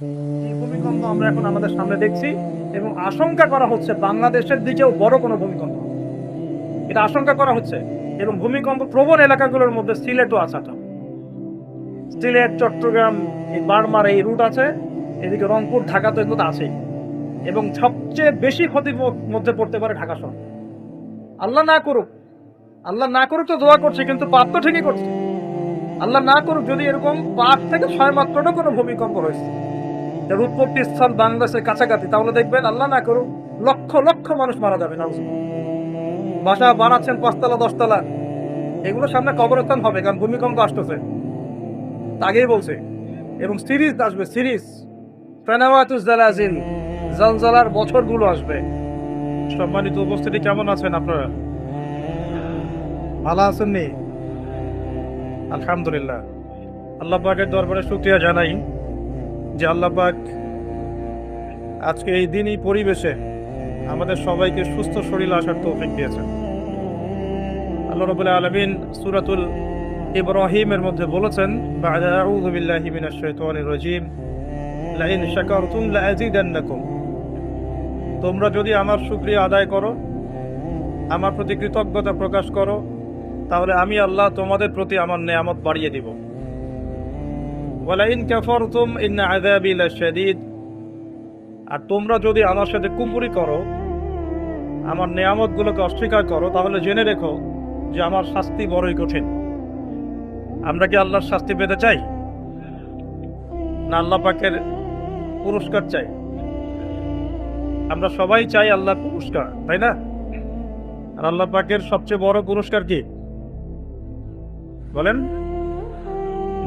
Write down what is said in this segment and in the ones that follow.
এই ভূমিকম্প আমরা এখন আমাদের সামনে দেখছি এবং আশঙ্কা করা হচ্ছে বাংলাদেশের দিকেও বড় কোনো ভূমিকম্প, এটা আশঙ্কা করা হচ্ছে। এবং ভূমিকম্প প্রবণ এলাকাগুলোর মধ্যে সিলেটও আছে একটা। সিলেট, চট্টগ্রাম, এই বার্মার এই রুট আছে, এদিকে রংপুর, ঢাকা তো এগুলো তো আছেই। এবং সবচেয়ে বেশি ক্ষতির মধ্যে পড়তে পারে ঢাকা শহর। আল্লাহ না করুক, আল্লাহ না করুক তো দোয়া করছে, কিন্তু পাপ তো ঠিকই করছে। আল্লাহ না করুক যদি এরকম 5 থেকে 6 মাত্রটা কোনো ভূমিকম্প হয়েছে, যার উৎপত্তি স্থল বাংলাদেশের কাছাকাছি, তাহলে দেখবেন আল্লাহ না করুক লক্ষ লক্ষ মানুষ মারা যাবে। না, বাসা বানাচ্ছেন 5 তলা 10 তলা, এগুলো সামনে কবরস্থান হবে, কারণ ভূমিকম্প আসতেছে, আগেই বলছে। এবং সিরিজ আসবে, সিরিজ ফেনাওয়াতুজ জালাজিল, জালজালার বছরগুলো আসবে। সম্মানিত উপস্থিতি, কেমন আছেন আপনারা? ভালো আছেন নি? আলহামদুলিল্লাহ। আল্লাহ পাকের দরবারে শুকরিয়া জানাই যে আল্লাহ পাক আজকে এই দিনই পরিবেশে আমাদের সবাইকে সুস্থ শরীর আসার তৌফিক দিয়েছেন। আল্লাহ রাব্বুল আলামিন সূরাতুল ইব্রাহিমের মধ্যে বলেছেন, বা'দা আউযু বিল্লাহি মিনাশ শাইতানির রাজীম, লাইন শাকারতুম লাযিদান্নাকুম। তোমরা যদি আমার শুকরিয়া আদায় করো, আমার প্রতি কৃতজ্ঞতা প্রকাশ করো, তাহলে আমি আল্লাহ তোমাদের প্রতি আমার নেয়ামত বাড়িয়ে দিব। ওয়ালাইন কাফারতুম ইন্না আযাবি লাশাদীদ। আর তোমরা যদি আমার সাথে কুফরি করো, আমার নেয়ামতগুলোকে অস্বীকার করো, তাহলে জেনে রেখো যে আমার শাস্তি বড়ই কঠিন। আমরা কি আল্লাহর শাস্তি পেতে চাই, না আল্লাহ পাকের পুরস্কার চাই? আমরা সবাই চাই আল্লাহর পুরস্কার, তাই না? আর আল্লাহ পাকের সবচেয়ে বড় পুরস্কার কি বলেন?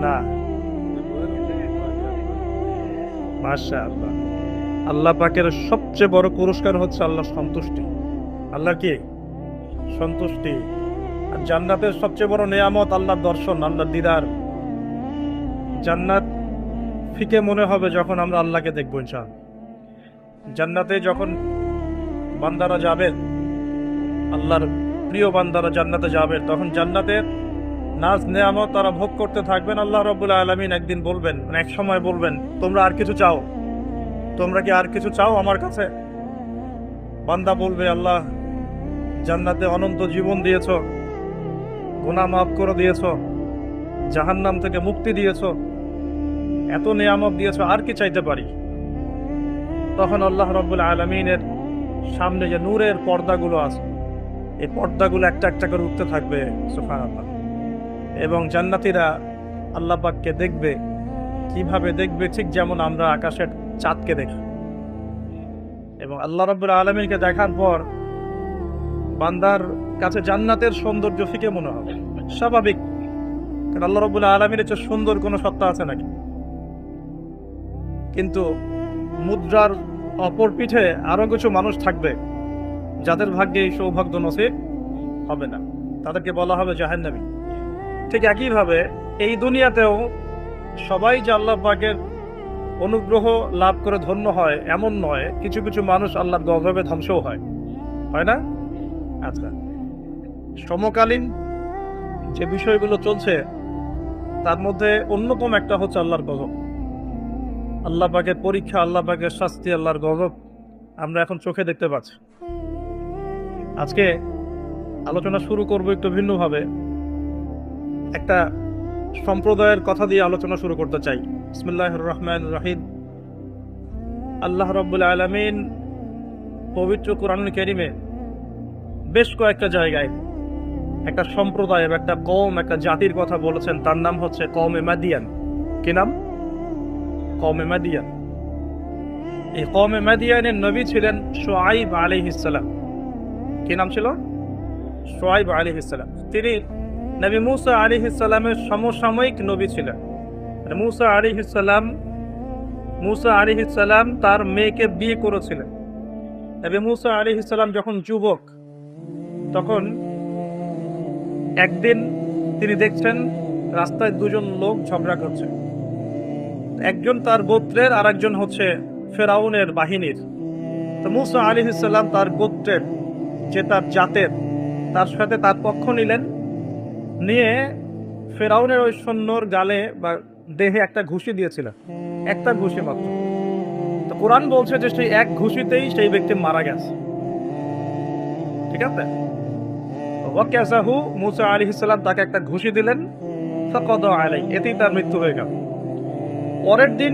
না, মাশাআল্লাহ, আল্লাহ পাকের সবচেয়ে বড় পুরস্কার হচ্ছে আল্লাহর সন্তুষ্টি। আল্লাহর কি সন্তুষ্টি। আর জান্নাতের সবচেয়ে বড় নেয়ামত আল্লাহর দর্শন, আল্লাহর দিদার। জান্নাত ফিকে মনে হবে যখন আমরা আল্লাহকে দেখবো ইনশাআল্লাহ। জান্নাতে যখন বান্দারা যাবেন, আল্লাহর প্রিয় বান্দারা জান্নাতে যাবেন, তখন জান্নাতের নাজ নেয়ামত তারা ভোগ করতে থাকবেন। আল্লাহ রাব্বুল আলামিন একদিন বলবেন, মানে এক সময় বলবেন, তোমরা আর কিছু চাও? তোমরা কি আর কিছু চাও আমার কাছে? বান্দা বলবে, আল্লাহ জান্নাতে অনন্ত জীবন দিয়েছ, গুনাহ মাফ করে দিয়েছ, জাহান্নাম থেকে মুক্তি দিয়েছ, এত নেয়ামত দিয়েছ, আর কি চাইতে পারি? তখন আল্লাহ রাব্বুল আলামিনের সামনে যে নূরের পর্দাগুলো আছে, এই পর্দাগুলো একটা একটা করে উঠতে থাকবে, সুবহানাল্লাহ। এবং জান্নাতীরা আল্লাহ পাককে দেখবে। কিভাবে দেখবে? ঠিক যেমন আমরা আকাশের চাঁদকে দেখি। এবং আল্লাহ রাব্বুল আলামিনকে দেখার পর বান্দার কাছে জান্নাতের সৌন্দর্য ফিকে মনে হবে, স্বাভাবিক। কারণ আল্লাহ রাব্বুল আলামিনের চেয়ে সুন্দর কোনো সত্তা আছে নাকি? কিন্তু মুদ্রার অপর পিঠে আরো কিছু মানুষ থাকবে যাদের ভাগ্যে এই সৌভাগ্য নসিব হবে না, তাদেরকে বলা হবে জাহান্নামী। ঠিক একইভাবে এই দুনিয়াতেও সবাই যে আল্লাহ পাকের অনুগ্রহ লাভ করে ধন্য হয় এমন নয়, কিছু কিছু মানুষ আল্লাহর গজবে ধ্বংসও হয়, হয় না? আচ্ছা, সমকালীন যে বিষয়গুলো চলছে তার মধ্যে অন্যতম একটা হচ্ছে আল্লাহর গজব, আল্লাহ পাকের পরীক্ষা, আল্লাহ পাকের শাস্তি, আল্লাহর গজব আমরা এখন চোখে দেখতে পাচ্ছি। আজকে আলোচনা শুরু করব একটু ভিন্নভাবে। একটা সম্প্রদায়ের কথা দিয়ে আলোচনা শুরু করতে চাই। বিসমিল্লাহির রহমানির রহিম। আল্লাহ রাব্বুল আলামিন পবিত্র কোরআনুল কারীমে বেশ কয়েকটা জায়গায় একটা সম্প্রদায়, একটা কওম, একটা জাতির কথা বলেছেন। তার নাম হচ্ছে কওমে মাদিয়ান। কি নাম? কওমে মাদিয়ান। এই কওমে মাদিয়ানের নবী ছিলেন শুআয়ব আলাইহিস সালাম। কি নাম ছিল? শুআয়ব আলাইহিস সালাম। তিনি নবী মুসা আলাইহিস সালামের সমসাময়িক নবী ছিলেন। মুসা আলাইহিস সালাম তার মেয়েকে বিয়ে করেছিলেন। নবী মুসা আলাইহিস সালাম যখন যুবক, তখন একদিন তিনি দেখছেন রাস্তায় দুজন লোক ঝগড়া করছে। একজন তার গোত্রের, আর একজন হচ্ছে ফেরাউনের বাহিনীর। তো মুসা আলাইহিস সালাম তার গোত্রের, যে তার জাতের, তার সাথে তার পক্ষ নিলেন, নিয়ে ফেরাউনের ওই সৈন্যর গালে বা দেহে একটা ঘুষি দিয়েছিলেন, একটা ঘুষি মাত্র। কোরআন বলছে যে সেই এক ঘুষিতেই সেই ব্যক্তি মারা গেছে। ঠিক আছে, ওয়াকাযাহু মুসা আলাইহিস সালাম তাকে একটা ঘুষি দিলেন, ফাকাদা আলাইহি, এতেই তার মৃত্যু হয়ে গেল। পরের দিন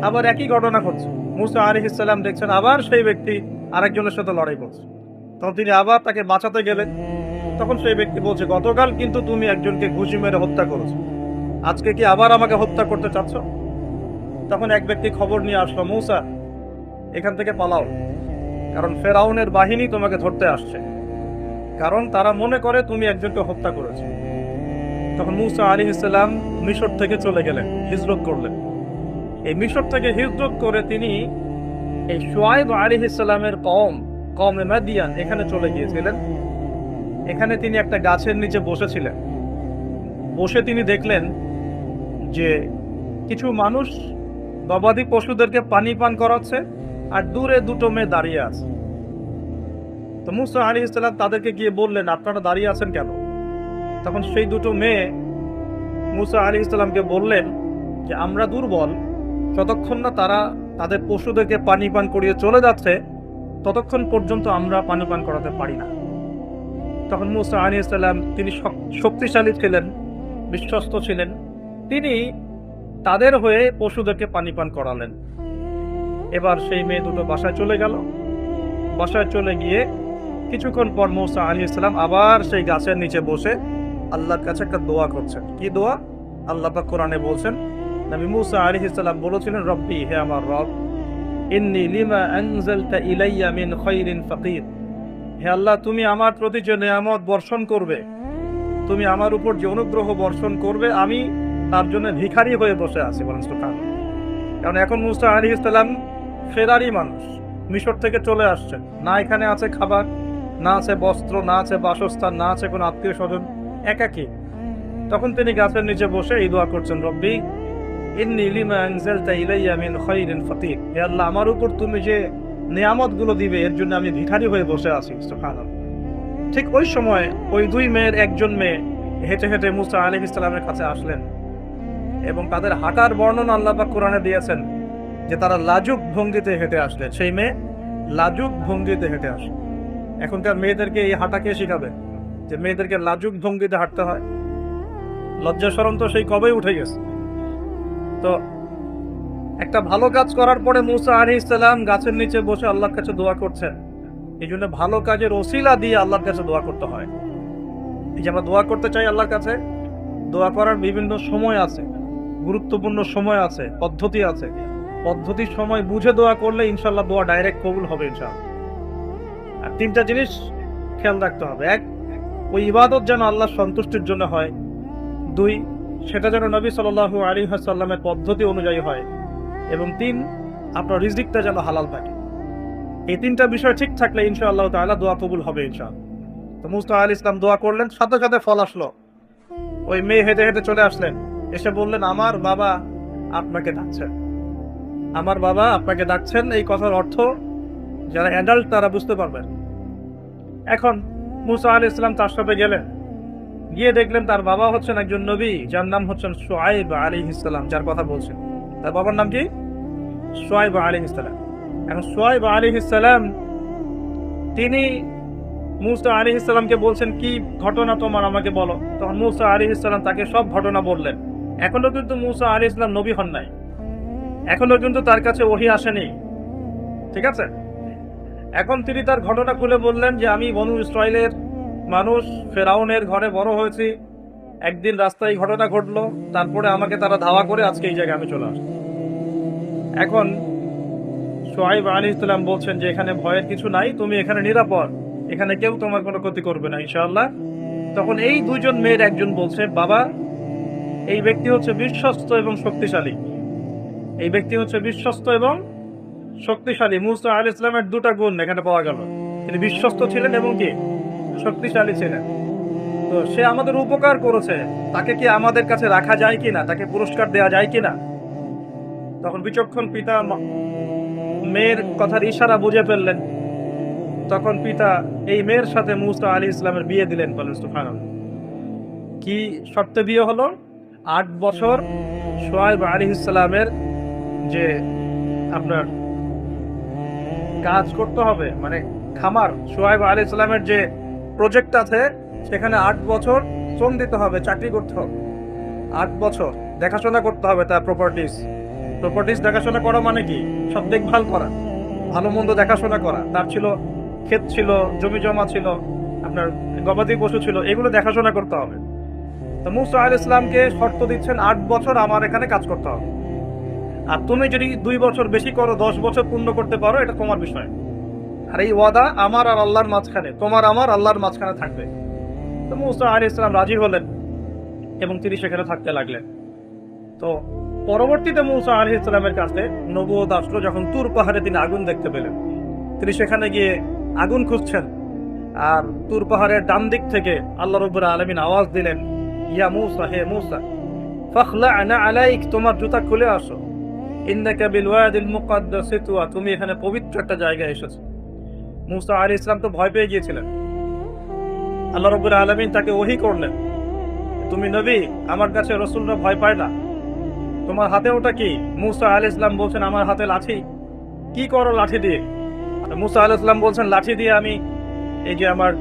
আবার একই ঘটনা ঘটছে, মুসা আলাইহিস সালাম দেখছেন আবার সেই ব্যক্তি আরেকজনের সাথে লড়াই করছে। তখন তিনি আবার তাকে বাঁচাতে গেলেন, তখন সেই ব্যক্তি বলছে গতকাল কিন্তু তুমি একজনকে ঘুষি মেরে হত্যা করেছো, আজকে কি আবার আমাকে হত্যা করতে চাচ্ছ? তখন এক ব্যক্তি খবর নিয়ে আসলো, মুসা এখান থেকে পালাও, কারণ ফেরাউনের বাহিনী তোমাকে ধরতে আসছে, কারণ তারা মনে করে তুমি একজনকে হত্যা করেছো। তখন মুসা আলাইহিস সালাম মিশর থেকে চলে গেলেন, হিজরত করলেন। এই মিশর থেকে হিজরত করে তিনি এই শুআয়ব আলাইহিস সালামের কওমে মাদিয়ান এখানে চলে গিয়েছিলেন। এখানে তিনি একটা গাছের নিচে বসেছিলেন। বসে তিনি দেখলেন যে কিছু মানুষ গবাদি পশুদেরকে পানি পান করাচ্ছে, আর দূরে দুটো মেয়ে দাঁড়িয়ে আছে। তো মুসা আলাইহিস সালাম তাদেরকে গিয়ে বললেন, আপনারা দাঁড়িয়ে আছেন কেন? তখন সেই দুটো মেয়ে মুসা আলাইহিস সালামকে বললেন যে আমরা দুর্বল, যতক্ষণ না তারা তাদের পশুদেরকে পানি পান করিয়ে চলে যাচ্ছে ততক্ষণ পর্যন্ত আমরা পানি পান করাতে পারি না। তখন মুসা আলাইহিস সালাম তিনি শক্তিশালী ছিলেন, বিশ্বস্ত ছিলেন, তিনি তাদের হয়ে পশুদেরকে পানি পান করালেন। এবার সেই মেয়ে দুটো বাসায় চলে গেল। বাসায় চলে গিয়ে কিছুক্ষণ পর মুসা আলাইহিস সালাম আবার সেই গাছের নিচে বসে আল্লাহর কাছে একটা দোয়া করছেন। কি দোয়া? আল্লাহ পাক কোরআনে বলছেন, নবী মুসা আলাইহিস সালাম বলেছিলেন, রব্বি, হে আমার রব, ইন্নী লিমা আনজালতা ইলাইয়া মিন খায়রিন ফাকির, হে আল্লাহ তুমি আমার প্রতি যে নিয়ামত বর্ষণ করবে, তুমি আমার উপর যে অনুগ্রহ বর্ষণ করবে, আমি তার জন্য ভিখারি হয়ে বসে আছি। বলেন সুবহানাল্লাহ। কারণ এখন মুসা আলাইহিস সালাম ফেরারি মানুষ, মিশর থেকে চলে আসছেন, না এখানে আছে খাবার, না আছে বস্ত্র, না আছে বাসস্থান, না আছে কোনো আত্মীয় স্বজন, একাকী। তখন তিনি গাছের নিচে বসে এই দোয়া করছেন, রব্বি ইন্নী লিমা আনজালতা ইলাইয়া মিন খায়রিন ফাকির, হে আল্লাহ আমার উপর তুমি যে নিয়ামত গুলো দিবে এর জন্য আমি ভিখারি হয়ে বসে আছি। সুবহানাল্লাহ। ঠিক ওই সময় ওই দুই মেয়ের একজন মেয়ে হেঁটে হেঁটে মুসা আলাইহিস সালামের কাছে আসলেন, এবং তাদের হাঁটার বর্ণনা আল্লাহ পাক কোরআনে দিয়েছেন যে তারা লাজুক ভঙ্গিতে হেঁটে আসলেন। সেই মেয়ে লাজুক ভঙ্গিতে হেঁটে আসে। এখনকার মেয়েদেরকে এই হাঁটা কে শিখাবে যে মেয়েদেরকে লাজুক ভঙ্গিতে হাঁটতে হয়? লজ্জা শরম তো সেই কবেই উঠে গেছে। তো একটা ভালো কাজ করার পরে মুসা আলাইহিস সালাম গাছের নিচে বসে আল্লাহর কাছে দোয়া করছেন। এই জন্য ভালো কাজের ওসিলা দিয়ে আল্লাহর কাছে দোয়া করতে হয়। এই যে আমরা দোয়া করতে চাই আল্লাহর কাছে, দোয়া করার বিভিন্ন সময় আছে, গুরুত্বপূর্ণ সময় আছে, পদ্ধতি আছে। পদ্ধতির সময় বুঝে দোয়া করলে ইনশাল্লাহ দোয়া ডাইরেক্ট কবুল হবে ইনশাআল্লাহ। আর তিনটা জিনিস খেয়াল রাখতে হবে। এক, ওই ইবাদত যেন আল্লাহর সন্তুষ্টির জন্য হয়। দুই, সেটা যেন নবী সাল্লাল্লাহু আলাইহি ওয়াসাল্লামের পদ্ধতি অনুযায়ী হয়। এবং তিন, আপনার রিজিকটা যেন হালাল থাকে। এই তিনটা বিষয় ঠিক থাকলে ইনশাআল্লাহ তাআলা দোয়া কবুল হবে ইনশাআল্লাহ। তো মুসা আলাইহিস সালাম দোয়া করলেন, সাথে সাথে ফল আসলো। ওই মেয়ে হেঁটে হেঁটে চলে আসলেন, এসে বললেন, আমার বাবা আপনাকে ডাকছেন, আমার বাবা আপনাকে ডাকছেন। এই কথার অর্থ যারা অ্যাডাল্ট তারা বুঝতে পারবেন। এখন মুসা আলাইহিস সালাম তার সাথে গেলেন, গিয়ে দেখলেন তার বাবা হচ্ছেন একজন নবী, যার নাম হচ্ছেন শুআয়ব আলাইহিস সালাম, যার কথা বলছেন। তার বাবার নাম কি? শুআয়ব আলাইহিস সালাম। এখন শুআয়ব আলাইহিস সালাম তিনি মুসা আলাইহিস সালামকে বলছেন, কি ঘটনা তোমার, আমাকে বলো। তখন মুসা আলাইহিস সালাম তাকে সব ঘটনা বললেন। এখনো কিন্তু মুসা আলাইহিস সালাম নবী হন নাই, এখনো কিন্তু তার কাছে ওহী আসেনি। ঠিক আছে, এখন তিনি তার ঘটনা খুলে বললেন যে আমি বনু ইসরাইলের মানুষ, ফেরাউনের ঘরে বড় হয়েছি, একদিন রাস্তায় ঘটনা ঘটলো, তারপরে আমাকে তারা ধাওয়া করে আজকে এই জায়গায় আমি চলে আসি। এখন শুআয়ব আলাইহিস সালাম বলছেন যে এখানে ভয়ের কিছু নাই, তুমি এখানে নিরাপদ, এখানে কেউ তোমার কোনো ক্ষতি করবে না ইনশাআল্লাহ। তখন এই দুইজন মেয়ের একজন বলছে, বাবা এই ব্যক্তি হচ্ছে বিশ্বস্ত এবং শক্তিশালী, এই ব্যক্তি হচ্ছে বিশ্বস্ত এবং শক্তিশালী। মুসা আলাইহিস সালামের দুটা গুণ এখানে পাওয়া গেল, তিনি বিশ্বস্ত ছিলেন এবং কি শক্তিশালী ছিলেন। তো সে আমাদের উপকার করেছে, তাকে কি আমাদের কাছে রাখা যায় কিনা, তাকে পুরস্কার দেওয়া যায় কিনা? তখন বিচক্ষণ পিতা মেয়ের কথার ইশারা বুঝে ফেললেন। তখন পিতা এই মেয়ের সাথে মুসা আলাইহিস সালামের বিয়ে দিলেন। বলেন সুবহানাল্লাহ। কি শর্তে বিয়ে হলো? 8 বছর শুআয়ব আলাইহিস সালামের যে আপনার কাজ করতে হবে, মানে খামার শুআয়ব আলাইহিস সালামের যে প্রজেক্ট আছে সেখানে 8 বছর শ্রম দিতে হবে, চাকরি করতে হবে, 8 বছর দেখাশোনা করতে হবে তার প্রপার্টিস দেখাশোনা করা মানে কি, সব দেখভাল করা, ভালো মন্দ দেখাশোনা করা। তার ছিল ক্ষেত ছিল, জমি জমা ছিল, আপনার গবাদি পশু ছিল, এগুলো দেখাশোনা করতে হবে। তো মূসা আলাইহিস সালামকে শর্ত দিচ্ছেন 8 বছর আমার এখানে কাজ করতে হবে, আর তুমি যদি 2 বছর বেশি করো, 10 বছর পূর্ণ করতে পারো, এটা তোমার বিষয়। আর এই ওয়াদা আমার আর আল্লাহর মাঝখানে, তোমার আমার আল্লাহর মাঝখানে থাকবে। তো মূসা আলাইহিস সালাম রাজি হলেন এবং তিনি সেখানে থাকতে লাগলেন। তো পরবর্তীতে মূসা আলাইহিস সালামের কাছে নবুয়ত আসলো যখন তুর পাহাড়ে তিনি আগুন দেখতে পেলেন। তিনি সেখানে গিয়ে আগুন খুঁজছেন, আর তুর পাহাড়ের ডান দিক থেকে আল্লাহ রাব্বুল আলামিন আওয়াজ দিলেন, ইয়া মূসা, হে মূসা, ফাখলা'না আলাইক, তোমার জুতা খুলে আসো, ইন্নাকা বিল ওয়াদিল মুকাদ্দাসি তুয়া, তুমি এখানে পবিত্র একটা জায়গায় এসেছো। মূসা আলাইহিস সালাম তো ভয় পেয়ে গিয়েছিলেন। আল্লাহ রাব্বুল আলামিন তাকে ওহী করলেন, তুমি নবী, আমার কাছে রাসূলরা ভয় পায় না, তোমার হাতে ওটা কি? মূসা আলাইহিস সালাম বলছেন, আমার হাতে লাঠি। কি করো লাঠি দিয়ে? মূসা আলাইহিস সালাম বলছেন, লাঠি দিয়ে আমি এই যে আমার